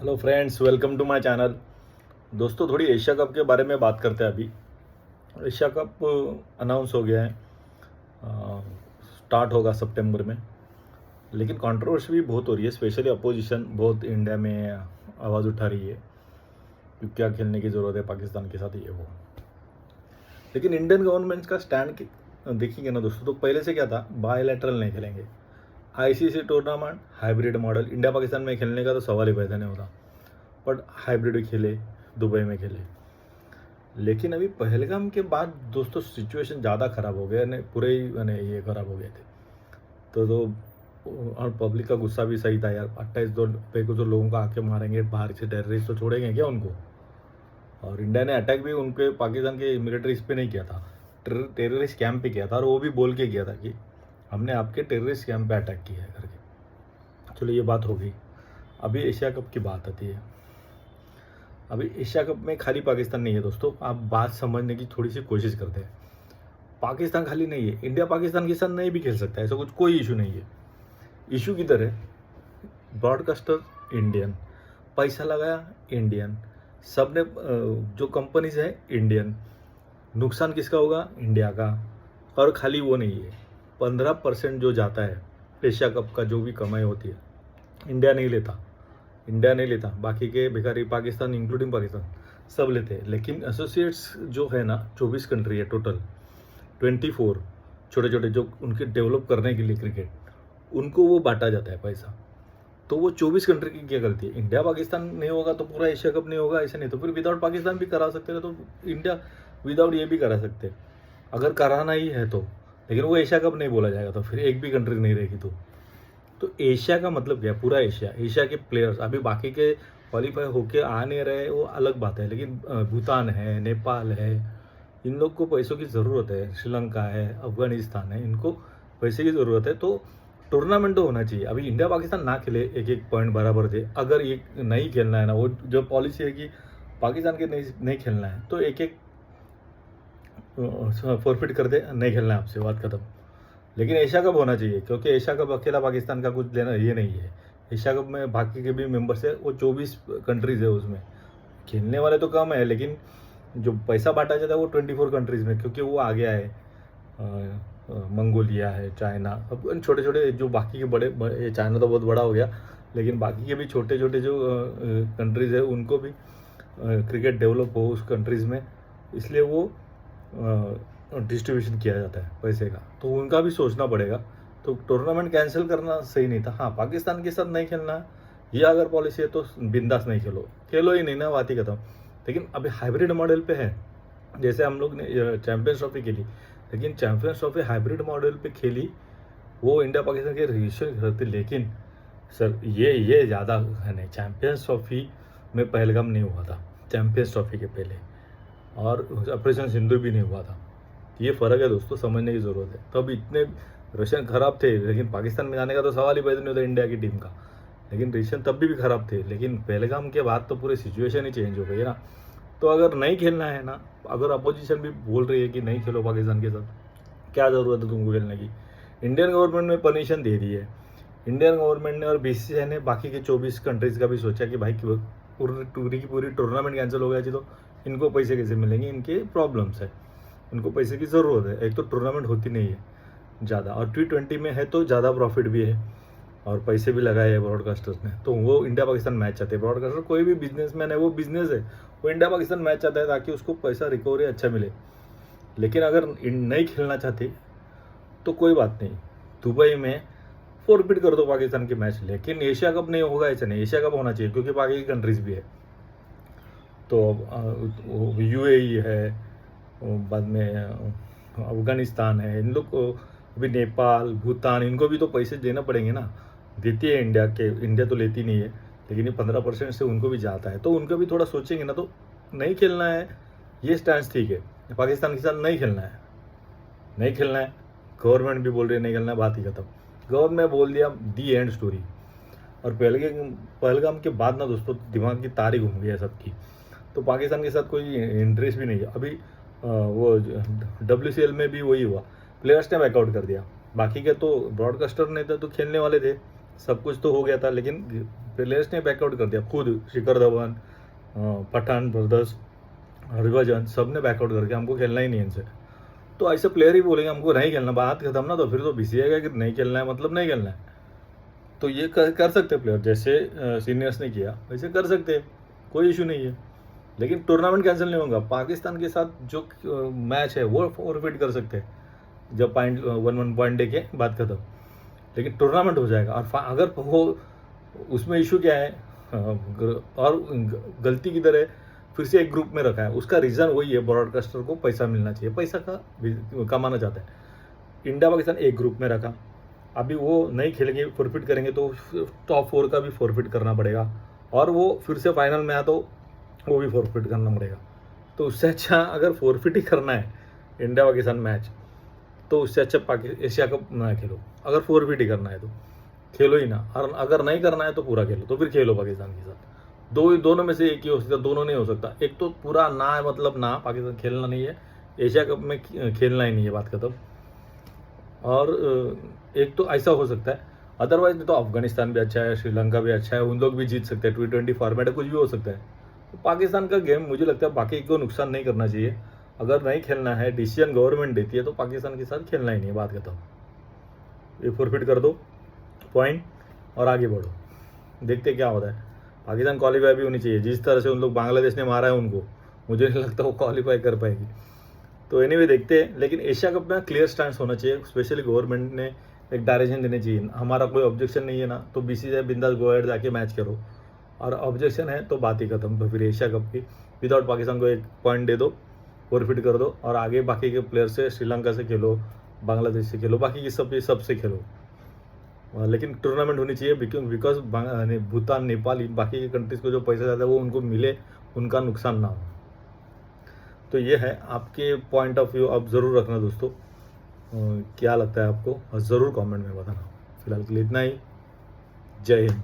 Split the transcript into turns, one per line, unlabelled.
Hello friends, welcome to my channel. दोस्तों, थोड़ी Asia cup के बारे में बात करते हैं। अभी एशिया कप अनाउंस हो गया है, स्टार्ट होगा सितंबर में। लेकिन कंट्रोवर्सी भी बहुत हो रही है, स्पेशली अपोजिशन बहुत इंडिया में आवाज़ उठा रही है कि क्या खेलने की ज़रूरत है पाकिस्तान के साथ, ये वो। लेकिन इंडियन गवर्नमेंट का स्टैंड देखिएगा ना दोस्तों, तो पहले से क्या था, बायलैटरल नहीं खेलेंगे। ICC tournament hybrid model, India Pakistan में खेलने का तो सवाल ही पैदा नहीं होता, बट हाइब्रिड खेले, दुबई में खेले। लेकिन अभी पहलगाम के बाद दोस्तों सिचुएशन ज़्यादा ख़राब हो गया, ने पूरे ही ये ख़राब हो गए थे। तो और पब्लिक का गुस्सा भी सही था यार। 28 दो पे को जो लोगों को आके मारेंगे, बाहर से टेररिस्ट तो छोड़ेंगे क्या उनको। और इंडिया ने अटैक भी उनके पाकिस्तान के मिलिट्रीज पे नहीं किया था, टेररिस्ट कैंप पे किया था। और वो भी बोल के किया था कि हमने आपके टेररिस्ट कैंप पे अटैक किया है करके। चलो, ये बात हो गई। अभी एशिया कप की बात आती है। अभी एशिया कप में खाली पाकिस्तान नहीं है दोस्तों, आप बात समझने की थोड़ी सी कोशिश करते हैं। पाकिस्तान खाली नहीं है, इंडिया पाकिस्तान के साथ नहीं भी खेल सकता है, ऐसा कुछ कोई इशू नहीं है। इशू किधर है? ब्रॉडकास्टर इंडियन, पैसा लगाया इंडियन, सबने जो कंपनीज है इंडियन, नुकसान किसका होगा? इंडिया का। और खाली वो नहीं है, 15% जो जाता है एशिया कप का, जो भी कमाई होती है, इंडिया नहीं लेता, बाकी के भिखारी पाकिस्तान इंक्लूडिंग पाकिस्तान सब लेते हैं। लेकिन एसोसिएट्स जो है ना, 24 कंट्री है टोटल, 24 छोटे छोटे जो उनके डेवलप करने के लिए क्रिकेट, उनको वो बांटा जाता है पैसा। तो वो 24 कंट्री की क्या गलती है? इंडिया पाकिस्तान नहीं होगा तो पूरा एशिया कप नहीं होगा, ऐसा नहीं। तो फिर विदाउट पाकिस्तान भी करा सकते हैं, तो इंडिया विदाउट ये भी करा सकते हैं अगर कराना ही है तो। लेकिन वो एशिया कप नहीं बोला जाएगा, तो फिर एक भी कंट्री नहीं रहेगी। तो एशिया का मतलब क्या है? पूरा एशिया के प्लेयर्स। अभी बाकी के क्वालिफाई होके आ नहीं रहे, वो अलग बात है। लेकिन भूटान है, नेपाल है, इन लोग को पैसों की ज़रूरत है। श्रीलंका है, अफगानिस्तान है, इनको पैसे की ज़रूरत है। तो टूर्नामेंट तो होना चाहिए। अभी इंडिया पाकिस्तान ना खेले, एक एक पॉइंट बराबर थे। अगर ये नहीं खेलना है ना, वो जो पॉलिसी है कि पाकिस्तान के नहीं खेलना है, तो एक एक फॉरफिट कर दे, नहीं खेलना है आपसे, बात खत्म। लेकिन एशिया कप होना चाहिए, क्योंकि एशिया कप अकेला पाकिस्तान का कुछ लेना ये नहीं है। एशिया कप में बाकी के भी मेंबर्स है, वो 24 कंट्रीज़ है, उसमें खेलने वाले तो कम है, लेकिन जो पैसा बांटा जाता है वो 24 कंट्रीज़ में, क्योंकि वो आ गया है। मंगोलिया है, चाइना, अब छोटे छोटे जो बाकी के बड़े चाइना तो बहुत बड़ा हो गया, लेकिन बाकी के भी छोटे छोटे जो कंट्रीज़ है, उनको भी क्रिकेट डेवलप हो उस कंट्रीज़ में, इसलिए वो डिस्ट्रीब्यूशन किया जाता है पैसे का। तो उनका भी सोचना पड़ेगा। तो टूर्नामेंट कैंसिल करना सही नहीं था। हाँ, पाकिस्तान के साथ नहीं खेलना है, ये अगर पॉलिसी है तो बिंदास नहीं खेलो ही नहीं ना, बात ही खत्म। लेकिन अभी हाइब्रिड मॉडल पे है। जैसे हम लोग ने चैम्पियंस ट्रॉफी खेली, लेकिन चैम्पियंस ट्रॉफी हाइब्रिड मॉडल पे खेली, वो इंडिया पाकिस्तान के रजिस्टर करते। लेकिन सर ये ज़्यादा है नहीं। चैम्पियंस ट्रॉफी में पहलगाम नहीं हुआ था, चैम्पियंस ट्रॉफी के पहले, और ऑपरेशन सिंधु भी नहीं हुआ था। ये फ़र्क है दोस्तों, समझने की ज़रूरत है। तब इतने रशियन ख़राब थे, लेकिन पाकिस्तान में जाने का तो सवाल ही पैदा नहीं होता इंडिया की टीम का। लेकिन रशियन तब भी ख़राब थे, लेकिन पहलगाम के बाद तो पूरी सिचुएशन ही चेंज हो गई है ना। तो अगर नहीं खेलना है ना, अगर अपोजिशन भी बोल रही है कि नहीं खेलो पाकिस्तान के साथ, क्या ज़रूरत है तुमको खेलने की? इंडियन गवर्नमेंट ने परमिशन दे दी है। इंडियन गवर्नमेंट ने और बीसीसीआई ने बाकी के 24 कंट्रीज़ का भी सोचा कि भाई पूरी की पूरी टूर्नामेंट कैंसिल हो गया जी, तो इनको पैसे कैसे मिलेंगे? इनके प्रॉब्लम्स है, उनको पैसे की ज़रूरत है। एक तो टूर्नामेंट होती नहीं है ज़्यादा, और T20 में है तो ज़्यादा प्रॉफिट भी है, और पैसे भी लगाए हैं ब्रॉडकास्टर्स ने। तो वो इंडिया पाकिस्तान मैच चाहते हैं। ब्रॉडकास्टर कोई भी बिजनेसमैन है, वो बिजनेस है, वो इंडिया पाकिस्तान मैच चाहता है ताकि उसको पैसा रिकवरी अच्छा मिले। लेकिन अगर नहीं खेलना चाहते तो कोई बात नहीं, दुबई में फॉरफिट कर दो पाकिस्तान के मैच। लेकिन एशिया कप नहीं होगा, ऐसा नहीं। एशिया कप होना चाहिए, क्योंकि बाकी की कंट्रीज़ भी है। तो UAE है, बाद में अफगानिस्तान है, इन लोग को अभी नेपाल, भूटान, इनको भी तो पैसे देना पड़ेंगे ना। देती है इंडिया तो लेती नहीं है, लेकिन ये 15% से उनको भी जाता है। तो उनका भी थोड़ा सोचेंगे ना। तो नहीं खेलना है, ये स्टैंड ठीक है। पाकिस्तान के साथ नहीं खेलना है, गवर्नमेंट भी बोल रही है नहीं खेलना है, बात ही खत्म। गवर्नमेंट बोल दिया, दी एंड स्टोरी। और पहलगाम के बाद ना दोस्तों, दिमाग की तार ही घूम गई है सबकी। तो पाकिस्तान के साथ कोई इंटरेस्ट भी नहीं है। अभी वो WCL में भी वही हुआ, प्लेयर्स ने बैकआउट कर दिया। बाकी के तो ब्रॉडकास्टर नहीं थे, तो खेलने वाले थे, सब कुछ तो हो गया था। लेकिन प्लेयर्स ने बैकआउट कर दिया खुद, शिखर धवन, पठान ब्रदर्स, हरभजन, सब ने बैकआउट करके हमको खेलना ही नहीं इनसे। तो ऐसे प्लेयर ही बोलेंगे हमको नहीं खेलना, बात खत्म ना, तो फिर तो बीसीसीआई का कि नहीं खेलना है मतलब नहीं खेलना है। तो ये कर सकते प्लेयर, जैसे सीनियर्स ने किया वैसे कर सकते हैं, कोई इशू नहीं है। लेकिन टूर्नामेंट कैंसिल नहीं होगा। पाकिस्तान के साथ जो मैच है वो फॉरफिट कर सकते हैं जब पॉइंट 1-1 पॉइंट दे के बात खत्म, लेकिन टूर्नामेंट हो जाएगा। और अगर वो उसमें इशू क्या है और गलती किधर है, फिर से एक ग्रुप में रखा है, उसका रीज़न वही है, ब्रॉडकास्टर को पैसा मिलना चाहिए, पैसा का कमाना चाहता है। इंडिया पाकिस्तान एक ग्रुप में रखा, अभी वो नहीं खेलेंगे, फॉरफिट करेंगे तो टॉप 4 का भी फॉरफिट करना पड़ेगा, और वो फिर से फाइनल में आया तो वो भी फॉरफिट करना पड़ेगा। तो उससे अच्छा अगर फॉरफिट ही करना है इंडिया पाकिस्तान मैच, तो उससे अच्छा एशिया कप ना खेलो। अगर फॉरफिट ही करना है तो खेलो ही ना, और अगर नहीं करना है तो पूरा खेलो, तो फिर खेलो पाकिस्तान के साथ। दोनों में से एक ही हो सकता, दोनों नहीं हो सकता। एक तो पूरा ना है मतलब ना, पाकिस्तान खेलना नहीं है, एशिया कप में खेलना ही नहीं है, बात खत्म। और एक तो ऐसा हो सकता है, अदरवाइज तो अफगानिस्तान भी अच्छा है, श्रीलंका भी अच्छा है, उन लोग भी जीत सकते हैं, T20 फॉर्मेट है, कुछ भी हो सकता है। तो पाकिस्तान का गेम मुझे लगता है बाकी को नुकसान नहीं करना चाहिए। अगर नहीं खेलना है, डिसीजन गवर्नमेंट देती है, तो पाकिस्तान के साथ खेलना ही नहीं है, बात खत्म। ये फॉरफिट कर दो पॉइंट और आगे बढ़ो, देखते क्या होता है। पाकिस्तान क्वालिफाई भी होनी चाहिए, जिस तरह से उन लोग बांग्लादेश ने मारा है उनको, मुझे नहीं लगता वो क्वालिफाई कर पाएगी। तो एनीवे देखते हैं, लेकिन एशिया कप में क्लियर स्टैंड होना चाहिए, स्पेशली गवर्नमेंट ने एक डायरेक्शन देनी चाहिए। हमारा कोई ऑब्जेक्शन नहीं है ना, तो बीसीसीआई बिंदास गो अहेड जाके मैच करो, और ऑब्जेक्शन है तो बात ही खत्म। तो फिर एशिया कप की विदाउट पाकिस्तान को एक पॉइंट दे दो, फॉरफिट कर दो, और आगे बाकी के प्लेयर से, श्रीलंका से खेलो, बांग्लादेश से खेलो, बाकी की सबसे खेलो। लेकिन टूर्नामेंट होनी चाहिए, बिकॉज भूटान, नेपाल, बाकी के कंट्रीज को जो पैसा जाता है वो उनको मिले, उनका नुकसान ना हो। तो ये है आपके पॉइंट ऑफ व्यू, आप ज़रूर रखना दोस्तों, क्या लगता है आपको, और ज़रूर कमेंट में बताना। फिलहाल के लिए इतना ही, जय हिंद।